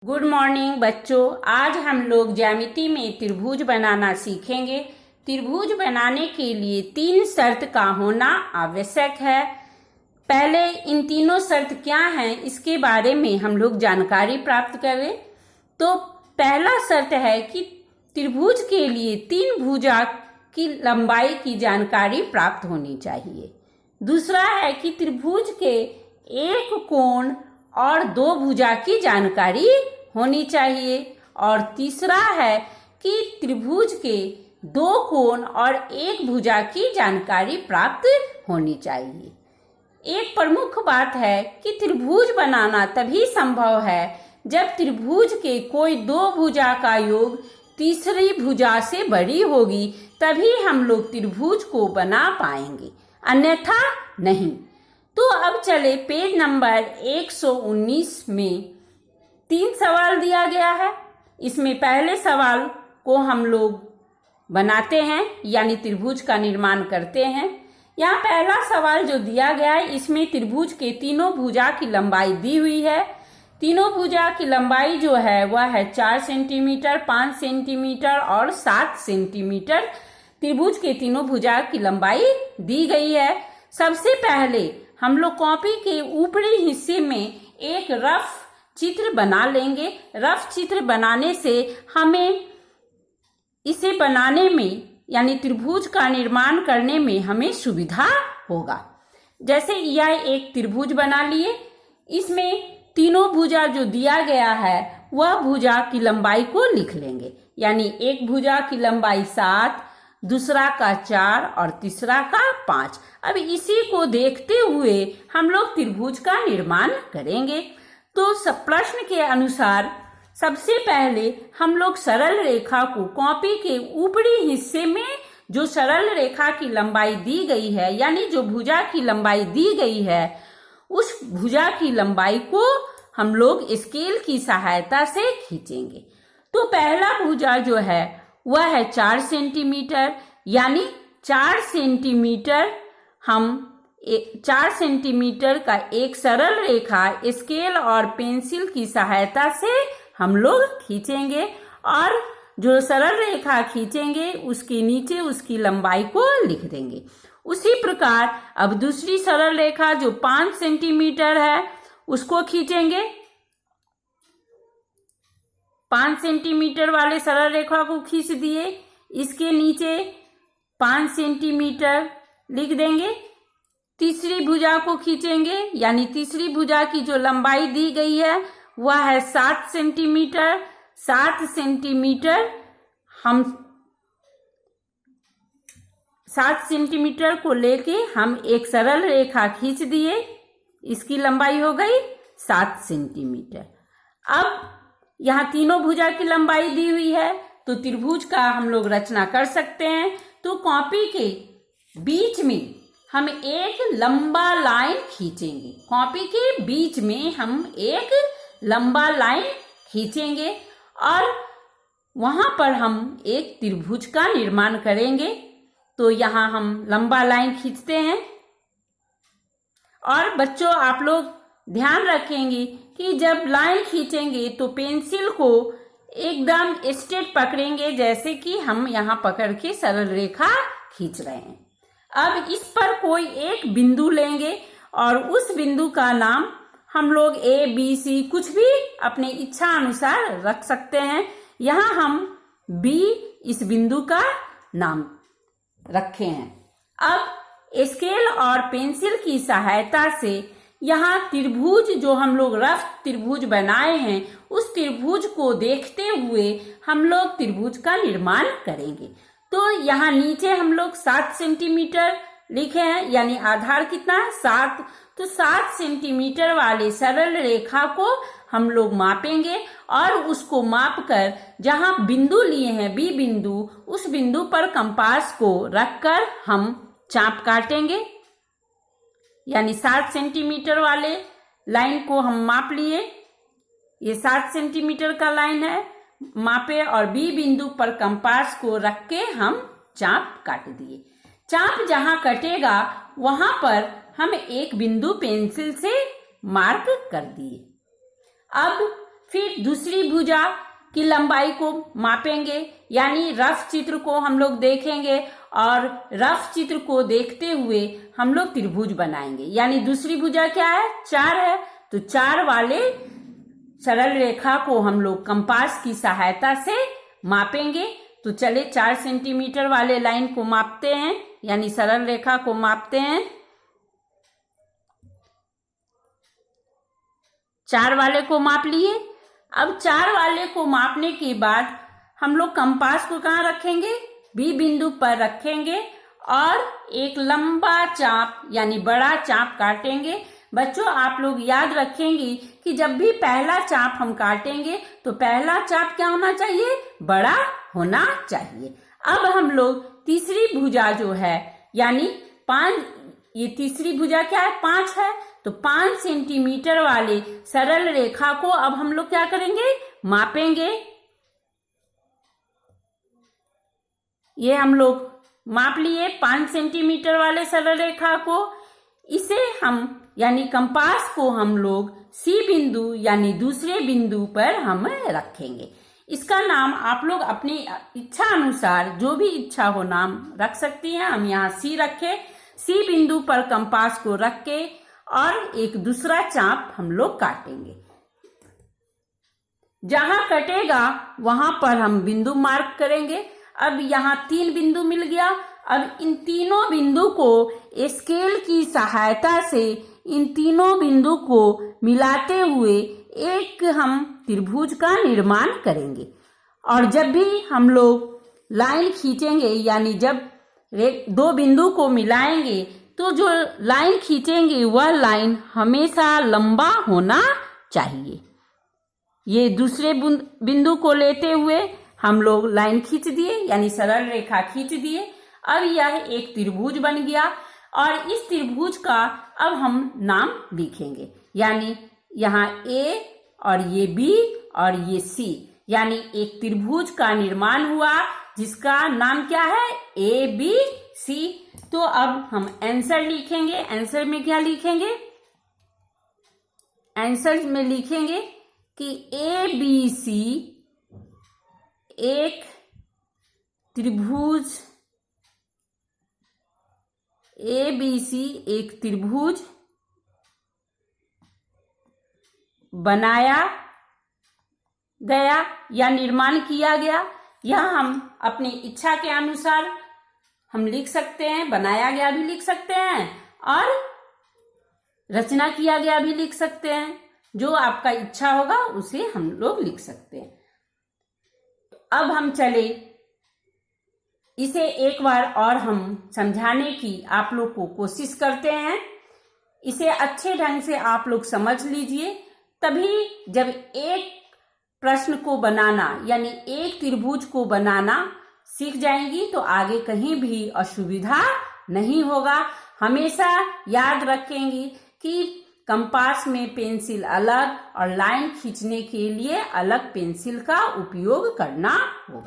Good morning बच्चों। आज हम लोग ज्यामिति में त्रिभुज बनाना सीखेंगे। त्रिभुज बनाने के लिए 3 शर्त का होना आवश्यक है। पहले इन तीनों शर्त क्या हैं इसके बारे में हम लोग जानकारी प्राप्त करें। तो पहला शर्त है कि त्रिभुज के लिए 3 भुजा की लंबाई की जानकारी प्राप्त होनी चाहिए। दूसरा है कि त्रिभुज के एक कोण और 2 भुजा की जानकारी होनी चाहिए। और तीसरा है कि त्रिभुज के 2 कोण और 1 भुजा की जानकारी प्राप्त होनी चाहिए। एक प्रमुख बात है कि त्रिभुज बनाना तभी संभव है जब त्रिभुज के कोई 2 भुजा का योग तीसरी भुजा से बड़ी होगी, तभी हम लोग त्रिभुज को बना पाएंगे, अन्यथा नहीं। तो अब चले पेज नंबर 119 में 3 सवाल दिया गया है। इसमें पहले सवाल को हम लोग बनाते हैं यानी त्रिभुज का निर्माण करते हैं। यहाँ पहला सवाल जो दिया गया है इसमें त्रिभुज के तीनों भुजा की लंबाई दी हुई है। तीनों भुजा की लंबाई जो है वह है 4 सेंटीमीटर, 5 सेंटीमीटर और 7 सेंटीमीटर। त्रिभुज के तीनों भुजा की लंबाई दी गई है। सबसे पहले हम लोग कॉपी के ऊपरी हिस्से में एक रफ चित्र बना लेंगे। रफ चित्र बनाने से हमें इसे बनाने में यानी त्रिभुज का निर्माण करने में हमें सुविधा होगा। जैसे यह एक त्रिभुज बना लिए, इसमें तीनों भुजा जो दिया गया है वह भुजा की लंबाई को लिख लेंगे। यानी एक भुजा की लंबाई 7, दूसरा का 4 और तीसरा का 5। अब इसी को देखते हुए हम लोग त्रिभुज का निर्माण करेंगे। तो सब प्रश्न के अनुसार सबसे पहले हम लोग सरल रेखा को कॉपी के ऊपरी हिस्से में जो सरल रेखा की लंबाई दी गई है यानी जो भुजा की लंबाई दी गई है उस भुजा की लंबाई को हम लोग स्केल की सहायता से खींचेंगे। तो पहला भुजा जो है वह है 4 सेंटीमीटर, यानी 4 सेंटीमीटर हम 4 सेंटीमीटर का एक सरल रेखा स्केल और पेंसिल की सहायता से हम लोग खींचेंगे और जो सरल रेखा खींचेंगे उसके नीचे उसकी लंबाई को लिख देंगे। उसी प्रकार अब दूसरी सरल रेखा जो 5 सेंटीमीटर है उसको खींचेंगे। 5 सेंटीमीटर वाले सरल रेखा को खींच दिए, इसके नीचे 5 सेंटीमीटर लिख देंगे। तीसरी भुजा को खींचेंगे यानी तीसरी भुजा की जो लंबाई दी गई है वह है 7 सेंटीमीटर। 7 सेंटीमीटर हम 7 सेंटीमीटर को लेके हम एक सरल रेखा खींच दिए, इसकी लंबाई हो गई 7 सेंटीमीटर। अब यहाँ तीनों भुजा की लंबाई दी हुई है तो त्रिभुज का हम लोग रचना कर सकते हैं। तो कॉपी के बीच में हम एक लंबा लाइन खींचेंगे। कॉपी के बीच में हम एक लंबा लाइन खींचेंगे और वहां पर हम एक त्रिभुज का निर्माण करेंगे। तो यहाँ हम लंबा लाइन खींचते हैं। और बच्चों आप लोग ध्यान रखेंगे कि जब लाइन खींचेंगे तो पेंसिल को एकदम स्ट्रेट पकड़ेंगे, जैसे कि हम यहाँ पकड़ के सरल रेखा खींच रहे हैं। अब इस पर कोई एक बिंदु लेंगे और उस बिंदु का नाम हम लोग A, B, C कुछ भी अपने इच्छा अनुसार रख सकते हैं। यहाँ हम B इस बिंदु का नाम रखे हैं। अब स्केल और पेंसिल की सहायता से यहाँ त्रिभुज जो हम लोग रफ त्रिभुज बनाए हैं उस त्रिभुज को देखते हुए हम लोग त्रिभुज का निर्माण करेंगे। तो यहाँ नीचे हम लोग 7 सेंटीमीटर लिखे हैं, यानी आधार कितना है 7। तो 7 सेंटीमीटर वाले सरल रेखा को हम लोग मापेंगे और उसको मापकर जहाँ बिंदु लिए हैं बी बिंदु, उस बिंदु पर कंपास को रखकर हम चाप काटेंगे। यानी 7 सेंटीमीटर वाले लाइन को हम माप लिए, ये 7 सेंटीमीटर का लाइन है, मापे और बी बिंदु पर कंपास को रख के हम चाप काट दिए। चाप जहां कटेगा वहां पर हम एक बिंदु पेंसिल से मार्क कर दिए। अब फिर दूसरी भुजा की लंबाई को मापेंगे, यानी रफ चित्र को हम लोग देखेंगे और रफ चित्र को देखते हुए हम लोग त्रिभुज बनाएंगे। यानी दूसरी भुजा क्या है, 4 है, तो 4 वाले सरल रेखा को हम लोग कंपास की सहायता से मापेंगे। तो चले 4 सेंटीमीटर वाले लाइन को मापते हैं, यानी सरल रेखा को मापते हैं। 4 वाले को माप लिए। अब 4 वाले को मापने के बाद हम लोग कंपास को कहाँ रखेंगे, बी बिंदु पर रखेंगे और एक लंबा चाप यानी बड़ा चाप काटेंगे। बच्चों आप लोग याद रखेंगे कि जब भी पहला चाप हम काटेंगे तो पहला चाप क्या होना चाहिए, बड़ा होना चाहिए। अब हम लोग तीसरी भुजा जो है यानी 5, ये तीसरी भुजा क्या है, 5 है, तो 5 सेंटीमीटर वाले सरल रेखा को अब हम लोग क्या करेंगे, मापेंगे। ये हम लोग माप लिए 5 सेंटीमीटर वाले सरल रेखा को। इसे हम यानी कंपास को हम लोग सी बिंदु यानी दूसरे बिंदु पर हम रखेंगे। इसका नाम आप लोग अपनी इच्छा अनुसार जो भी इच्छा हो नाम रख सकती हैं। हम यहाँ सी रखे, सी बिंदु पर कंपास को रख के और एक दूसरा चाप हम लोग काटेंगे। जहां कटेगा वहां पर हम बिंदु मार्क करेंगे। अब यहाँ 3 बिंदु मिल गया। अब इन तीनों बिंदु को स्केल की सहायता से इन तीनों बिंदु को मिलाते हुए एक हम त्रिभुज का निर्माण करेंगे। और जब भी हम लोग लाइन खींचेंगे यानी जब 2 बिंदु को मिलाएंगे तो जो लाइन खींचेंगे वह लाइन हमेशा लंबा होना चाहिए। ये दूसरे बिंदु को लेते हुए हम लोग लाइन खींच दिए यानी सरल रेखा खींच दिए। अब यह एक त्रिभुज बन गया और इस त्रिभुज का अब हम नाम लिखेंगे। यानी यहाँ A और ये B और ये C, यानी एक त्रिभुज का निर्माण हुआ जिसका नाम क्या है, ABC। तो अब हम आंसर लिखेंगे। आंसर में क्या लिखेंगे, आंसर में लिखेंगे कि ABC एक त्रिभुज, ABC एक त्रिभुज बनाया गया या निर्माण किया गया। यह हम अपनी इच्छा के अनुसार हम लिख सकते हैं, बनाया गया भी लिख सकते हैं और रचना किया गया भी लिख सकते हैं। जो आपका इच्छा होगा उसे हम लोग लिख सकते हैं। अब हम चले इसे एक बार और हम समझाने की आप लोग को कोशिश करते हैं। इसे अच्छे ढंग से आप लोग समझ लीजिए, तभी जब एक प्रश्न को बनाना यानी एक त्रिभुज को बनाना सीख जाएंगी तो आगे कहीं भी असुविधा नहीं होगा। हमेशा याद रखेंगी कि कंपास में पेंसिल अलग और लाइन खींचने के लिए अलग पेंसिल का उपयोग करना होगा।